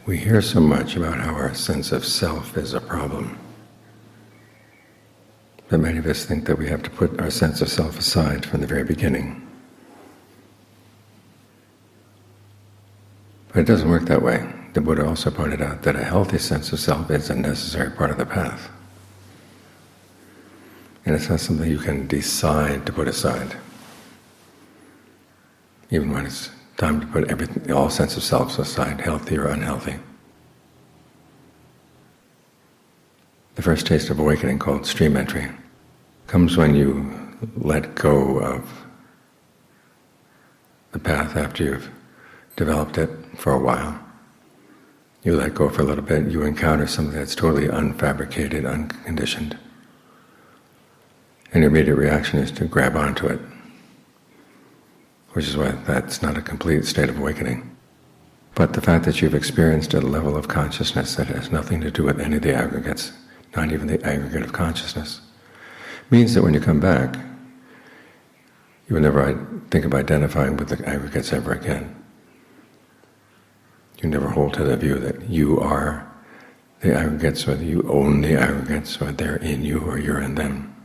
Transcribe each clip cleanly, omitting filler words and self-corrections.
we hear so much about how our sense of self is a problem that many of us think that we have to put our sense of self aside from the very beginning. But it doesn't work that way. The Buddha also pointed out that a healthy sense of self is a necessary part of the path. And it's not something you can decide to put aside, even when it's time to put everything, all sense of self aside, healthy or unhealthy. The first taste of awakening, called stream entry, comes when you let go of the path after you've developed it for a while. You let go for a little bit, you encounter something that's totally unfabricated, unconditioned. And your immediate reaction is to grab onto it, which is why that's not a complete state of awakening. But the fact that you've experienced a level of consciousness that has nothing to do with any of the aggregates, not even the aggregate of consciousness, means that when you come back, you will never think of identifying with the aggregates ever again. You never hold to the view that you are the aggregates, or that you own the aggregates, or they're in you, or you're in them.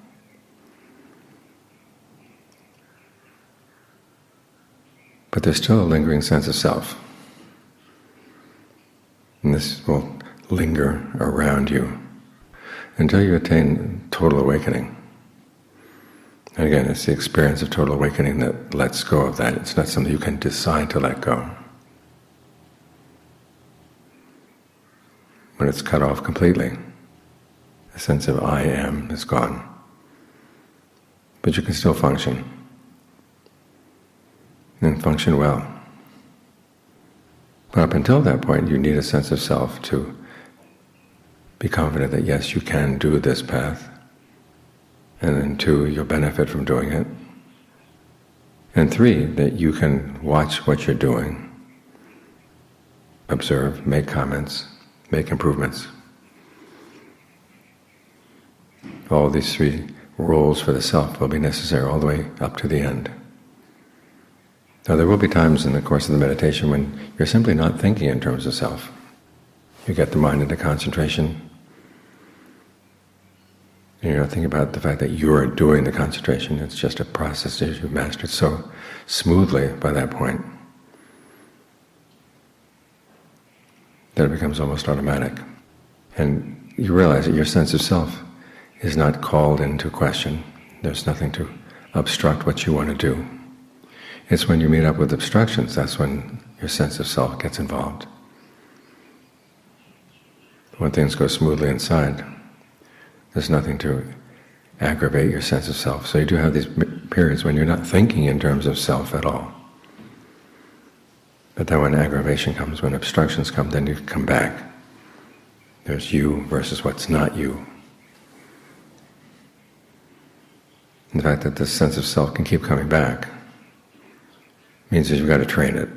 But there's still a lingering sense of self. And this will linger around you until you attain total awakening. And again, it's the experience of total awakening that lets go of that. It's not something you can decide to let go. When it's cut off completely, the sense of I am is gone. But you can still function, and function well. But up until that point, you need a sense of self to be confident that yes, you can do this path, and then 2, you'll benefit from doing it, and 3, that you can watch what you're doing, observe, make comments, make improvements. All these 3 roles for the self will be necessary all the way up to the end. Now there will be times in the course of the meditation when you're simply not thinking in terms of self. You get the mind into concentration, and you're not thinking about the fact that you're doing the concentration. It's just a process that you've mastered so smoothly by that point that it becomes almost automatic. And you realize that your sense of self is not called into question. There's nothing to obstruct what you want to do. It's when you meet up with obstructions, that's when your sense of self gets involved. When things go smoothly inside, there's nothing to aggravate your sense of self. So you do have these periods when you're not thinking in terms of self at all. But then when aggravation comes, when obstructions come, then you come back. There's you versus what's not you. And the fact that this sense of self can keep coming back means that you've got to train it.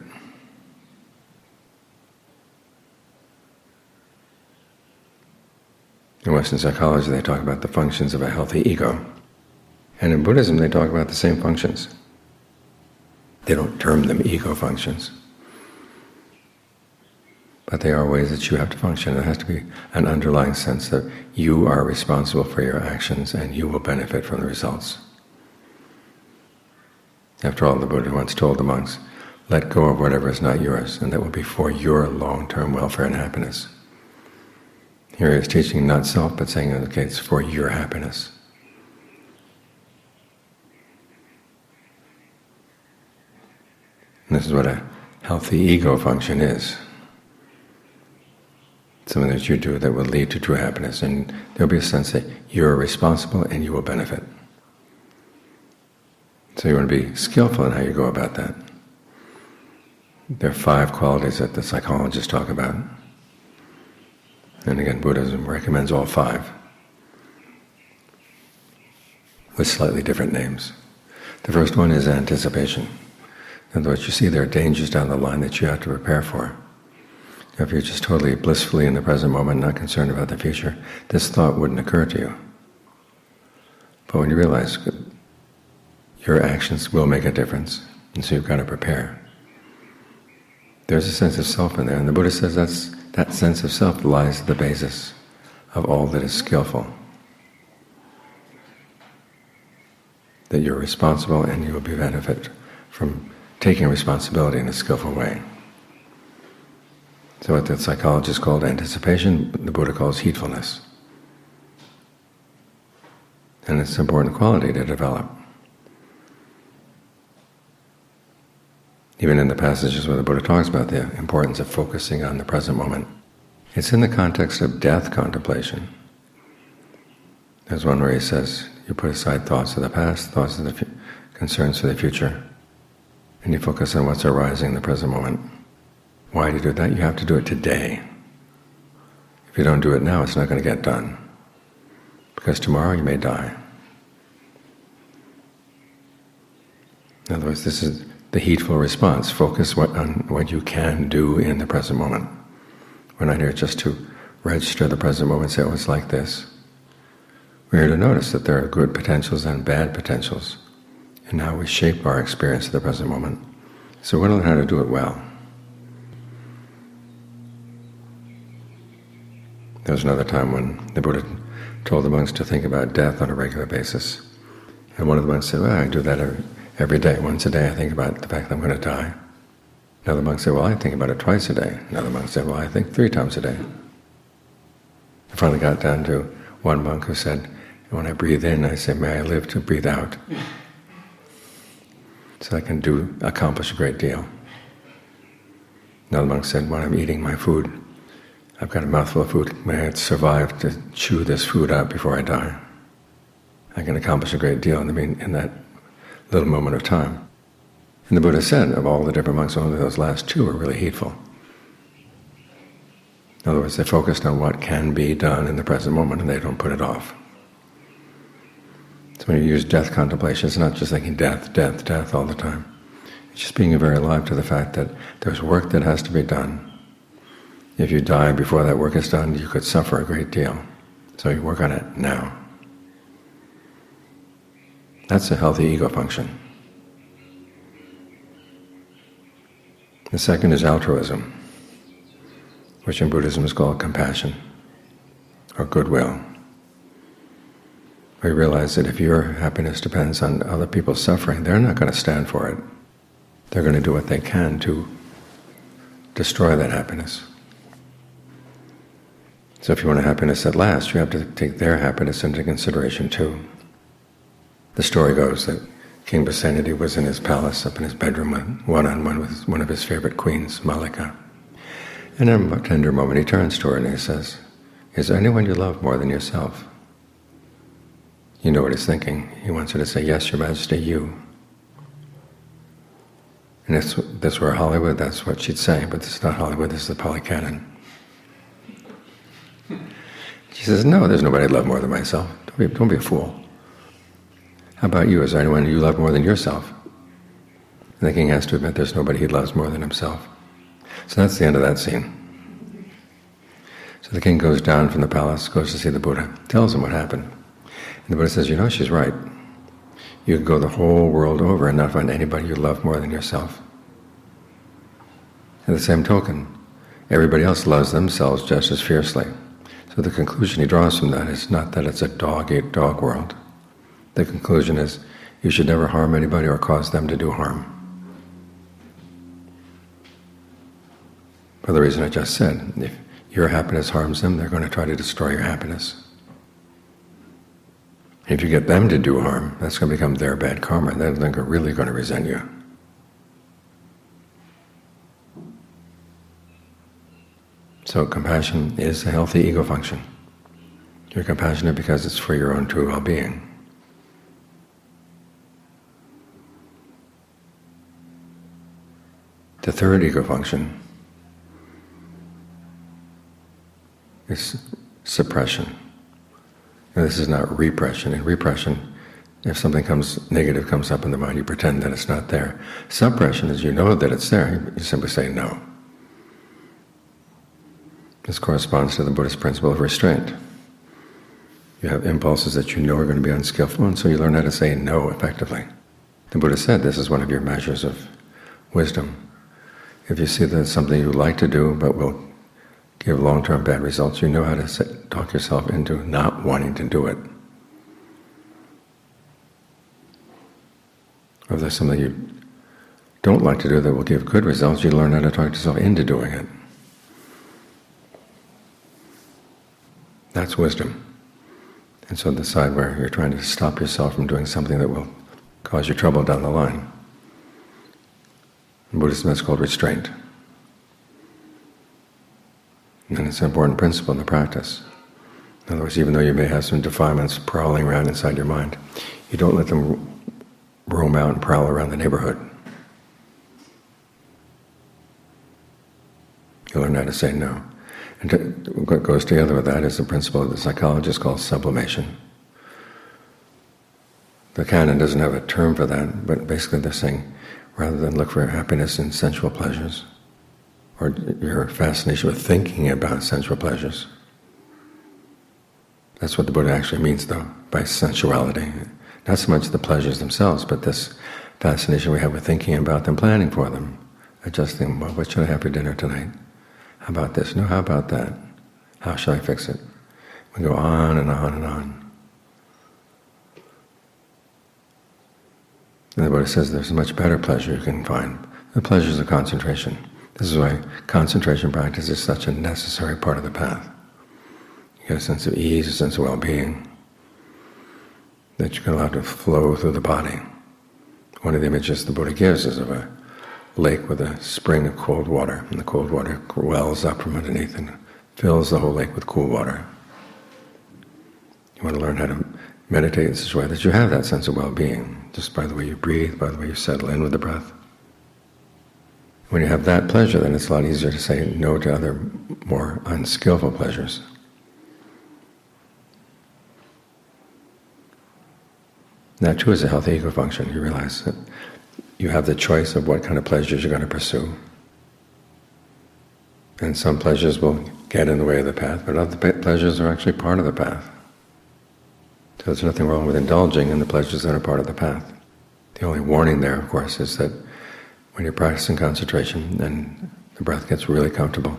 In Western psychology, they talk about the functions of a healthy ego. And in Buddhism, they talk about the same functions. They don't term them ego functions, but they are ways that you have to function. There has to be an underlying sense that you are responsible for your actions and you will benefit from the results. After all, the Buddha once told the monks, let go of whatever is not yours, and that will be for your long-term welfare and happiness. Here he is teaching not self, but saying, okay, it's for your happiness. And this is what a healthy ego function is. Something that you do that will lead to true happiness, and there'll be a sense that you're responsible and you will benefit. So you want to be skillful in how you go about that. There are 5 qualities that the psychologists talk about. And again, Buddhism recommends all 5, with slightly different names. The first one is anticipation. In other words, you see there are dangers down the line that you have to prepare for. If you're just totally blissfully in the present moment, not concerned about the future, this thought wouldn't occur to you. But when you realize that your actions will make a difference, and so you've got to prepare, there's a sense of self in there, and the Buddha says that's That sense of self lies at the basis of all that is skillful. That you're responsible and you will be benefit from taking responsibility in a skillful way. So what the psychologists called anticipation, the Buddha calls heedfulness. And it's an important quality to develop. Even in the passages where the Buddha talks about the importance of focusing on the present moment, it's in the context of death contemplation. There's one where he says, you put aside thoughts of the past, thoughts of the concerns for the future, and you focus on what's arising in the present moment. Why do you do that? You have to do it today. If you don't do it now, it's not going to get done, because tomorrow you may die. In other words, this is the heedful response. Focus on what you can do in the present moment. We're not here just to register the present moment and say, oh, it's like this. We're here to notice that there are good potentials and bad potentials, and how we shape our experience of the present moment. So we're going to learn how to do it well. There was another time when the Buddha told the monks to think about death on a regular basis. And one of the monks said, well, I do that every day. Once a day I think about the fact that I'm going to die. Another monk said, well, I think about it twice a day. Another monk said, well, I think 3 times a day. I finally got down to one monk who said, when I breathe in, I say, may I live to breathe out. So I can accomplish a great deal. Another monk said, when I'm eating my food, I've got a mouthful of food, may I survive to chew this food out before I die. I can accomplish a great deal in that little moment of time. And the Buddha said, of all the different monks, only those last 2 are really heedful. In other words, they focused on what can be done in the present moment and they don't put it off. So when you use death contemplation, it's not just thinking death, death, death all the time. It's just being very alive to the fact that there's work that has to be done. If you die before that work is done, you could suffer a great deal. So you work on it now. That's a healthy ego function. The second is altruism, which in Buddhism is called compassion or goodwill. We realize that if your happiness depends on other people's suffering, they're not going to stand for it. They're going to do what they can to destroy that happiness. So if you want a happiness that lasts, you have to take their happiness into consideration too. The story goes that King Pasenadi was in his palace, up in his bedroom, one-on-one with one of his favorite queens, Malika. And in a tender moment he turns to her and he says, is there anyone you love more than yourself? You know what he's thinking. He wants her to say, yes, Your Majesty, you. And this were Hollywood, that's what she'd say, but this is not Hollywood, this is the Pali Canon. She says, no, there's nobody I love more than myself. Don't be a fool. How about you? Is there anyone you love more than yourself? And the king has to admit there's nobody he loves more than himself. So that's the end of that scene. So the king goes down from the palace, goes to see the Buddha, tells him what happened. And the Buddha says, you know, she's right. You could go the whole world over and not find anybody you love more than yourself. At the same token, everybody else loves themselves just as fiercely. So the conclusion he draws from that is not that it's a dog-eat-dog world. The conclusion is you should never harm anybody or cause them to do harm. For the reason I just said, if your happiness harms them, they're going to try to destroy your happiness. If you get them to do harm, that's going to become their bad karma. They're really going to resent you. So compassion is a healthy ego function. You're compassionate because it's for your own true well-being. The third ego function is suppression. Now, this is not repression. In repression, if something negative comes up in the mind, you pretend that it's not there. Suppression is you know that it's there, you simply say no. This corresponds to the Buddhist principle of restraint. You have impulses that you know are going to be unskillful, and so you learn how to say no effectively. The Buddha said this is one of your measures of wisdom. If you see that it's something you like to do but will give long-term bad results, you know how to talk yourself into not wanting to do it. Or if there's something you don't like to do that will give good results, you learn how to talk yourself into doing it. That's wisdom. And so the side where you're trying to stop yourself from doing something that will cause you trouble down the line, in Buddhism that's called restraint. And it's an important principle in the practice. In other words, even though you may have some defilements prowling around inside your mind, you don't let them roam out and prowl around the neighborhood. You learn how to say no. And what goes together with that is the principle that the psychologists call sublimation. The canon doesn't have a term for that, but basically they're saying, rather than look for happiness in sensual pleasures, or your fascination with thinking about sensual pleasures. That's what the Buddha actually means, though, by sensuality. Not so much the pleasures themselves, but this fascination we have with thinking about them, planning for them, adjusting, well, what should I have for dinner tonight? How about this? No, how about that? How shall I fix it? We go on and on and on. And the Buddha says there's a much better pleasure you can find. The pleasures of concentration. This is why concentration practice is such a necessary part of the path. You get a sense of ease, a sense of well-being, that you can allow to flow through the body. One of the images the Buddha gives is of a lake with a spring of cold water, and the cold water wells up from underneath and fills the whole lake with cool water. You want to learn how to meditate in such a way that you have that sense of well-being, just by the way you breathe, by the way you settle in with the breath. When you have that pleasure, then it's a lot easier to say no to other more unskillful pleasures. That too is a healthy ego function. You realize that you have the choice of what kind of pleasures you're going to pursue. And some pleasures will get in the way of the path, but other pleasures are actually part of the path. So there's nothing wrong with indulging in the pleasures that are part of the path. The only warning there, of course, is that when you're practicing concentration and the breath gets really comfortable,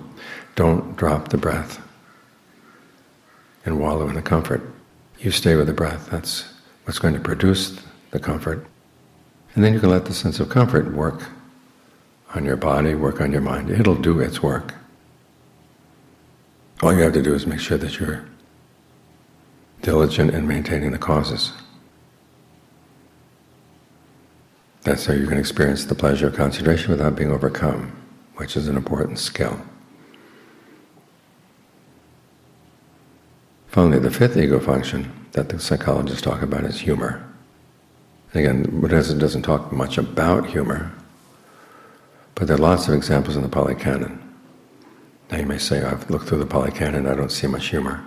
don't drop the breath and wallow in the comfort. You stay with the breath. That's what's going to produce the comfort. And then you can let the sense of comfort work on your body, work on your mind. It'll do its work. All you have to do is make sure that you're diligent in maintaining the causes. That's how you can experience the pleasure of concentration without being overcome, which is an important skill. Finally, the fifth ego function that the psychologists talk about is humor. Again, Buddhism doesn't talk much about humor, but there are lots of examples in the Pali Canon. Now you may say, I've looked through the Pali Canon, I don't see much humor.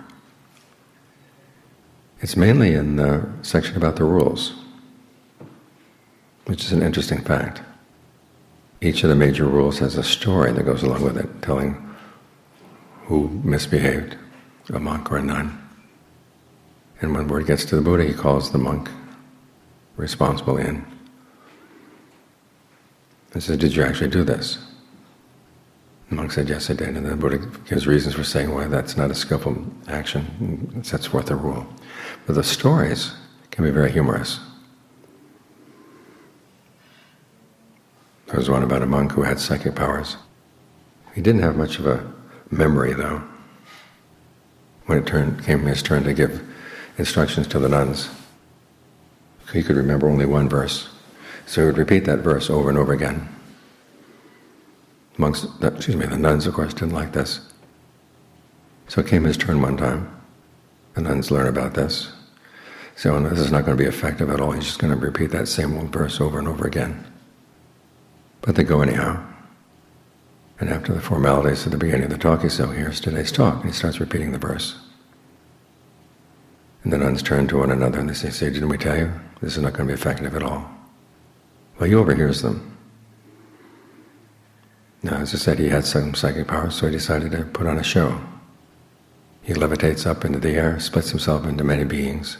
It's mainly in the section about the rules, which is an interesting fact. Each of the major rules has a story that goes along with it, telling who misbehaved, a monk or a nun. And when word gets to the Buddha, he calls the monk responsible in and says, did you actually do this? The monk said, yes, I did. And then the Buddha gives reasons for saying why that's not a skillful action, and sets forth a rule. But the stories can be very humorous. There was one about a monk who had psychic powers. He didn't have much of a memory, though. When it came his turn to give instructions to the nuns, he could remember only one verse. So he would repeat that verse over and over again. The nuns, of course, didn't like this. So it came his turn one time. The nuns learn about this. So this is not going to be effective at all. He's just going to repeat that same old verse over and over again. But they go anyhow. And after the formalities at the beginning of the talk, he says, oh, here's today's talk. And he starts repeating the verse. And the nuns turn to one another and they say, didn't we tell you? This is not going to be effective at all. Well, he overhears them. Now, as I said, he had some psychic powers, so he decided to put on a show. He levitates up into the air, splits himself into many beings.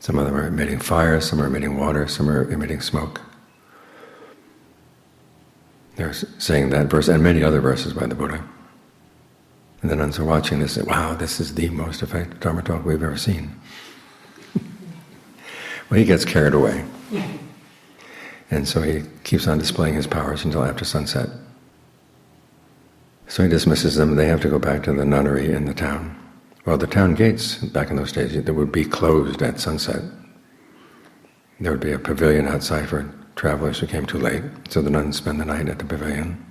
Some of them are emitting fire, some are emitting water, some are emitting smoke. They're saying that verse, and many other verses by the Buddha. And the nuns are watching this and say, wow, this is the most effective Dharma talk we've ever seen. Well, he gets carried away. And so he keeps on displaying his powers until after sunset. So he dismisses them. They have to go back to the nunnery in the town. Well, the town gates, back in those days, they would be closed at sunset. There would be a pavilion outside for travelers who came too late. So the nuns spend the night at the pavilion.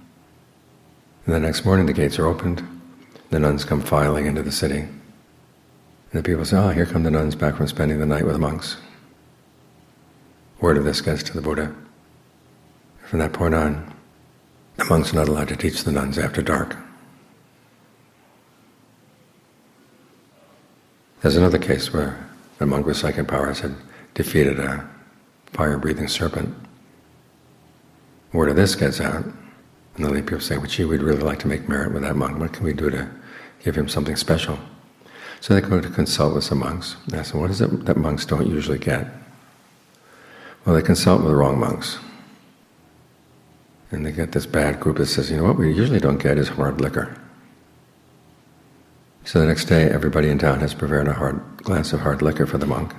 And the next morning the gates are opened. The nuns come filing into the city. And the people say, oh, here come the nuns back from spending the night with the monks. Word of this gets to the Buddha. From that point on, the monks are not allowed to teach the nuns after dark. There's another case where a monk with psychic powers had defeated a fire-breathing serpent. Word of this gets out, and the lay people say, well, gee, we'd really like to make merit with that monk. What can we do to give him something special? So they go to consult with some monks. They ask them, what is it that monks don't usually get? Well, they consult with the wrong monks. And they get this bad group that says, you know what we usually don't get is hard liquor. So the next day, everybody in town has prepared a glass of hard liquor for the monk.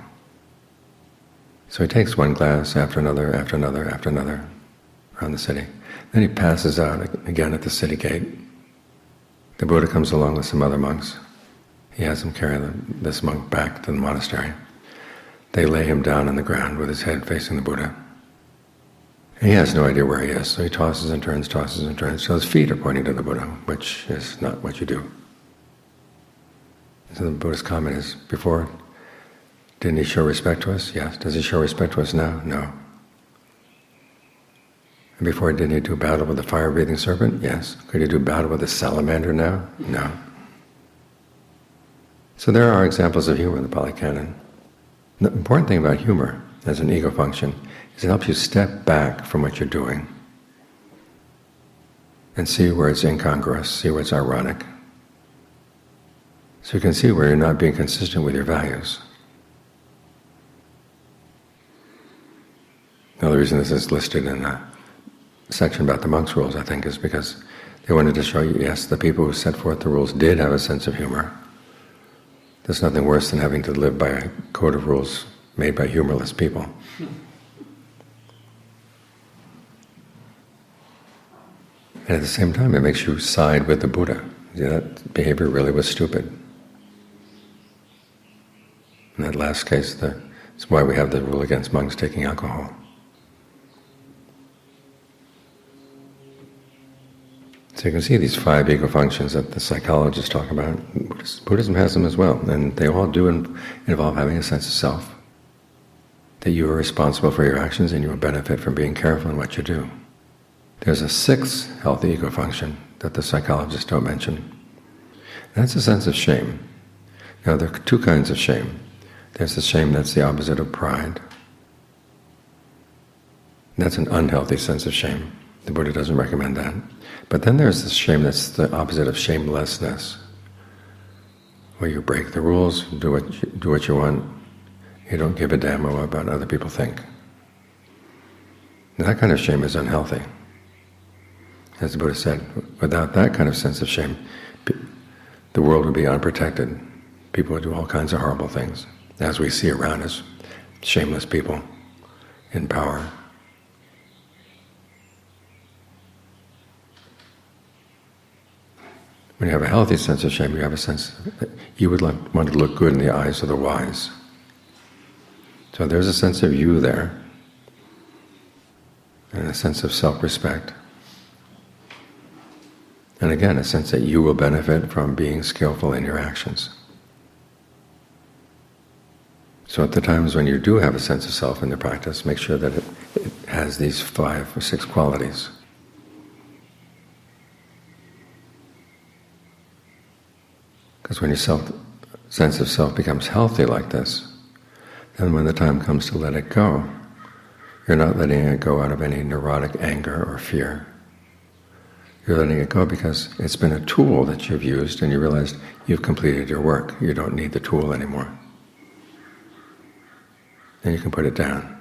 So he takes one glass after another, after another, after another around the city. Then he passes out again at the city gate. The Buddha comes along with some other monks. He has them carry this monk back to the monastery. They lay him down on the ground with his head facing the Buddha. And he has no idea where he is, so he tosses and turns, so his feet are pointing to the Buddha, which is not what you do. So the Buddha's comment is, before, didn't he show respect to us? Yes. Does he show respect to us now? No. And before, didn't he do battle with the fire-breathing serpent? Yes. Could he do battle with the salamander now? No. So there are examples of humor in the Pali Canon. The important thing about humor as an ego function is it helps you step back from what you're doing and see where it's incongruous, see where it's ironic. So you can see where you're not being consistent with your values. Now the reason this is listed in a section about the monks' rules, I think, is because they wanted to show you, yes, the people who set forth the rules did have a sense of humor. There's nothing worse than having to live by a code of rules made by humorless people. And at the same time, it makes you side with the Buddha. Yeah, that behavior really was stupid. In that last case, that's why we have the rule against monks taking alcohol. So you can see these 5 ego functions that the psychologists talk about. Buddhism has them as well, and they all do involve having a sense of self, that you are responsible for your actions and you will benefit from being careful in what you do. There's a 6th healthy ego function that the psychologists don't mention. That's a sense of shame. Now, there are 2 kinds of shame. There's the shame that's the opposite of pride. That's an unhealthy sense of shame. The Buddha doesn't recommend that. But then there's this shame that's the opposite of shamelessness, where you break the rules, do what you want, you don't give a damn about what other people think. Now, that kind of shame is unhealthy. As the Buddha said, without that kind of sense of shame, the world would be unprotected. People would do all kinds of horrible things, as we see around us, shameless people in power. When you have a healthy sense of shame, you have a sense that you would want to look good in the eyes of the wise. So there's a sense of you there, and a sense of self-respect. And again, a sense that you will benefit from being skillful in your actions. So at the times when you do have a sense of self in the practice, make sure that it has these 5 or 6 qualities. Because when your sense of self becomes healthy like this, then when the time comes to let it go, you're not letting it go out of any neurotic anger or fear. You're letting it go because it's been a tool that you've used and you realized you've completed your work. You don't need the tool anymore. And you can put it down.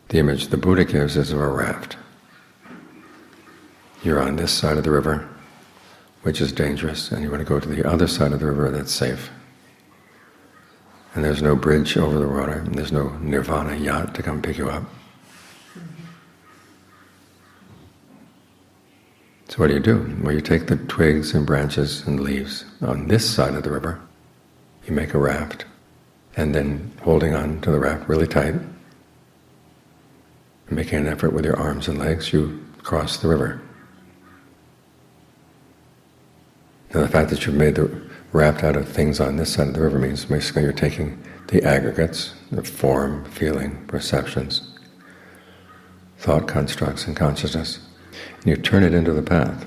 The image the Buddha gives is of a raft. You're on this side of the river. which is dangerous, and you want to go to the other side of the river that's safe. And there's no bridge over the water, and there's no nirvana yacht to come pick you up. So what do? Well, you take the twigs and branches and leaves on this side of the river, you make a raft, and then holding on to the raft really tight, making an effort with your arms and legs, you cross the river. Now the fact that you've made the raft out of things on this side of the river means basically you're taking the aggregates, the form, feeling, perceptions, thought constructs, and consciousness, and you turn it into the path,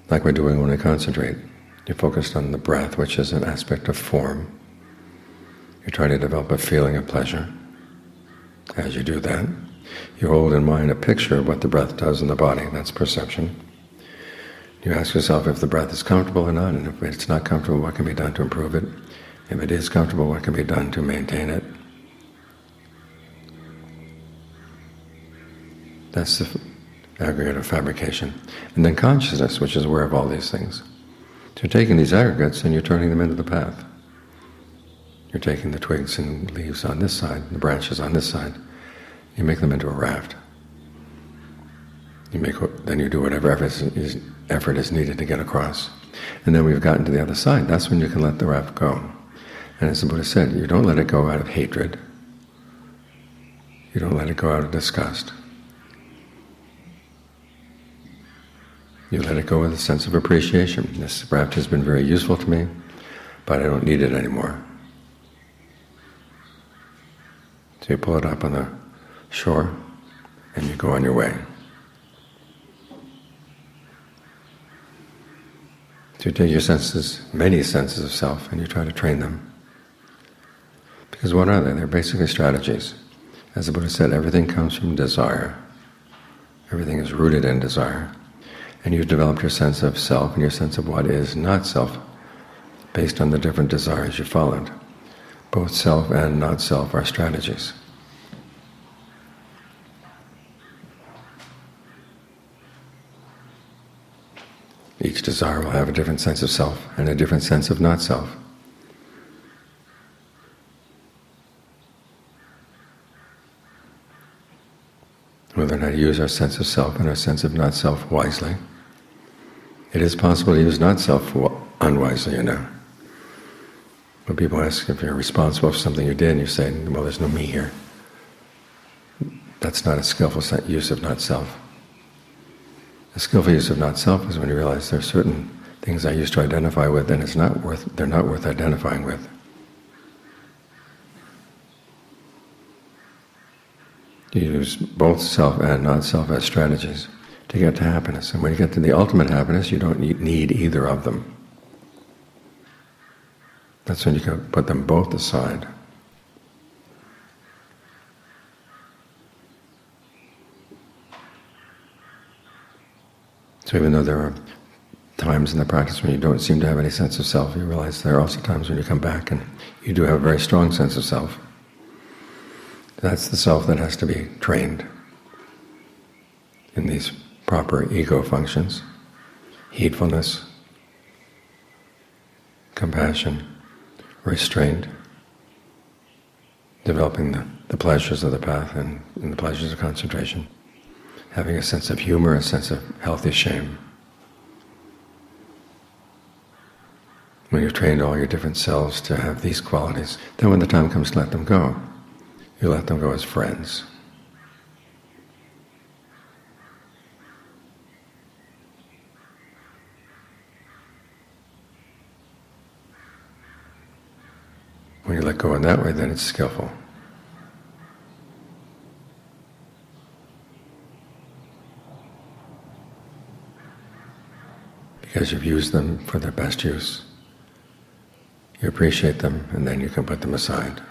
like we're doing when we concentrate. You're focused on the breath, which is an aspect of form. You're trying to develop a feeling of pleasure. As you do that, you hold in mind a picture of what the breath does in the body. That's perception. You ask yourself if the breath is comfortable or not, and if it's not comfortable, what can be done to improve it? If it is comfortable, what can be done to maintain it? That's the aggregate of fabrication. And then consciousness, which is aware of all these things. So you're taking these aggregates and you're turning them into the path. You're taking the twigs and leaves on this side, the branches on this side, you make them into a raft. Then you do whatever effort is needed to get across. And then we've gotten to the other side. That's when you can let the raft go. And as the Buddha said, you don't let it go out of hatred. You don't let it go out of disgust. You let it go with a sense of appreciation. This raft has been very useful to me, but I don't need it anymore. So you pull it up on the shore and you go on your way. So you take your senses, many senses of self, and you try to train them. Because what are they? They're basically strategies. As the Buddha said, everything comes from desire. Everything is rooted in desire. And you've developed your sense of self and your sense of what is not self based on the different desires you followed. Both self and not self are strategies. Each desire will have a different sense of self and a different sense of not self. We learn how to use our sense of self and our sense of not self wisely. It is possible to use not self unwisely, When people ask if you're responsible for something you did, and you say, well, there's no me here. That's not a skillful use of not self. A skillful use of not self is when you realize there are certain things I used to identify with, and they're not worth identifying with. You use both self and not self as strategies to get to happiness. And when you get to the ultimate happiness, you don't need either of them. That's when you can put them both aside. So even though there are times in the practice when you don't seem to have any sense of self, you realize there are also times when you come back and you do have a very strong sense of self. That's the self that has to be trained in these proper ego functions: heedfulness, compassion, restraint, developing the pleasures of the path and the pleasures of concentration, having a sense of humor, a sense of healthy shame. When you've trained all your different selves to have these qualities, then when the time comes to let them go, you let them go as friends. When you let go in that way, then it's skillful. Because you've used them for their best use. You appreciate them, and then you can put them aside.